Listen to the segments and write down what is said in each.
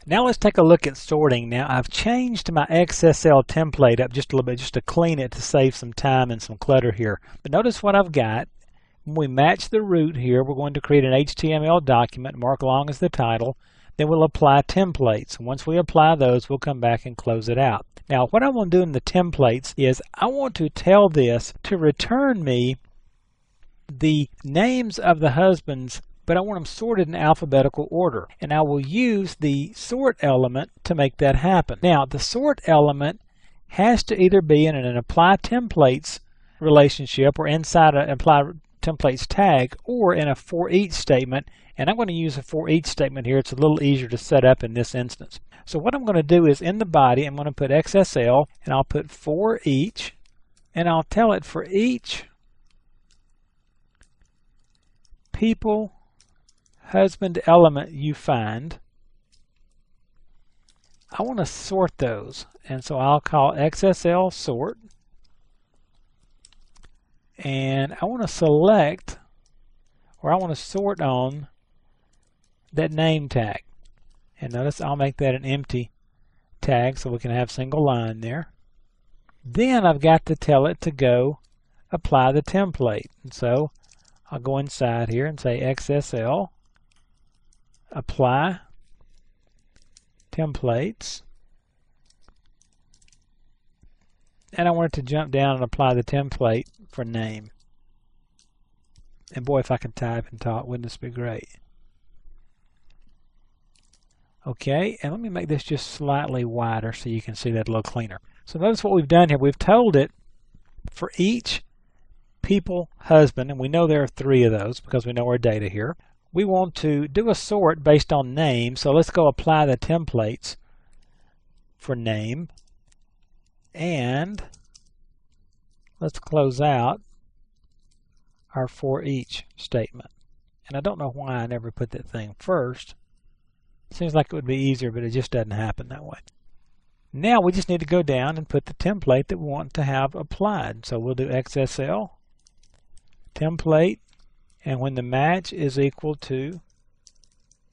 Now let's take a look at sorting. Now I've changed my XSL template up just a little bit just to clean it to save some time and some clutter here. But notice what I've got. When we match the root here, we're going to create an HTML document, mark long as the title, then we'll apply templates. Once we apply those, we'll come back and close it out. Now what I want to do in the templates is I want to tell this to return me the names of the husbands, but I want them sorted in alphabetical order. And I will use the sort element to make that happen. Now the sort element has to either be in an apply templates relationship or inside an apply templates tag or in a for each statement, and I'm going to use a for each statement here. It's a little easier to set up in this instance. So what I'm going to do is in the body I'm going to put XSL and I'll put for each, and I'll tell it for each people husband element you find, I want to sort those, and so I'll call XSL sort. And I want to select, or I want to sort on that name tag. And notice I'll make that an empty tag so we can have single line there. Then I've got to tell it to go apply the template. And so I'll go inside here and say XSL apply templates. And I want it to jump down and apply the template for name. And boy, if I could type and talk, wouldn't this be great? Okay, and let me make this just slightly wider so you can see that a little cleaner. So notice what we've done here. We've told it for each people husband, and we know there are 3 of those because we know our data here. We want to do a sort based on name, so let's go apply the templates for name. And let's close out our for each statement. And I don't know why I never put that thing first. Seems like it would be easier, but it just doesn't happen that way. Now we just need to go down and put the template that we want to have applied. So we'll do XSL template, and when the match is equal to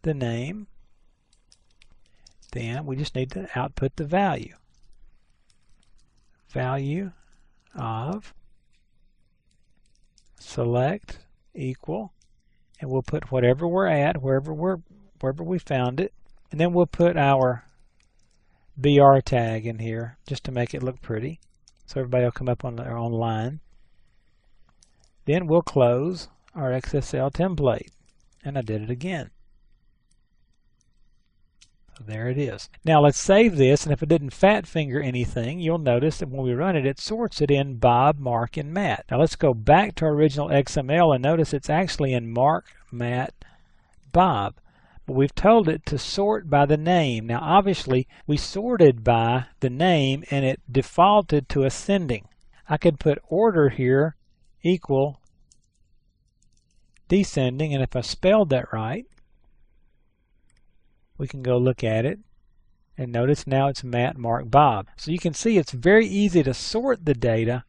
the name, then we just need to output the value. Value of select equal, and we'll put whatever we're at, wherever we found it, and then we'll put our BR tag in here just to make it look pretty, so everybody will come up on their own line. Then we'll close our XSL template, and I did it again. There it is. Now let's save this, and if it didn't fat finger anything, you'll notice that when we run it, it sorts it in Bob, Mark, and Matt. Now let's go back to our original XML and notice it's actually in Mark, Matt, Bob. But we've told it to sort by the name. Now obviously we sorted by the name and it defaulted to ascending. I could put order here equal descending, and if I spelled that right, we can go look at it and notice now it's Matt, Mark, Bob. So you can see it's very easy to sort the data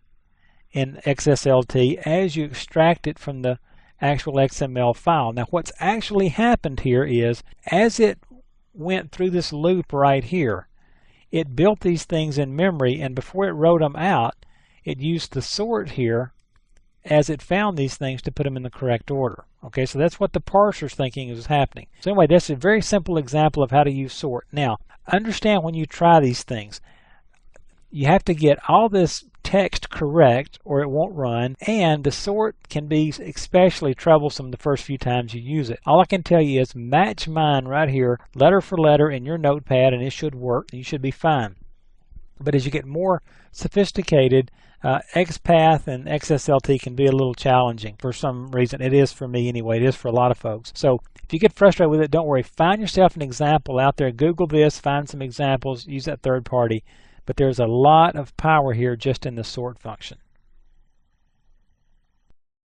in XSLT as you extract it from the actual XML file. Now what's actually happened here is as it went through this loop right here, it built these things in memory, and before it wrote them out, it used the sort here as it found these things to put them in the correct order. Okay, so that's what the parser's thinking is happening. So anyway, that's a very simple example of how to use sort. Now, understand when you try these things, you have to get all this text correct or it won't run, and the sort can be especially troublesome the first few times you use it. All I can tell you is match mine right here, letter for letter in your notepad, and it should work, and you should be fine. But as you get more sophisticated, XPath and XSLT can be a little challenging for some reason. It is for me anyway. It is for a lot of folks. So if you get frustrated with it, don't worry. Find yourself an example out there. Google this, find some examples, use that third party. But there's a lot of power here just in the sort function.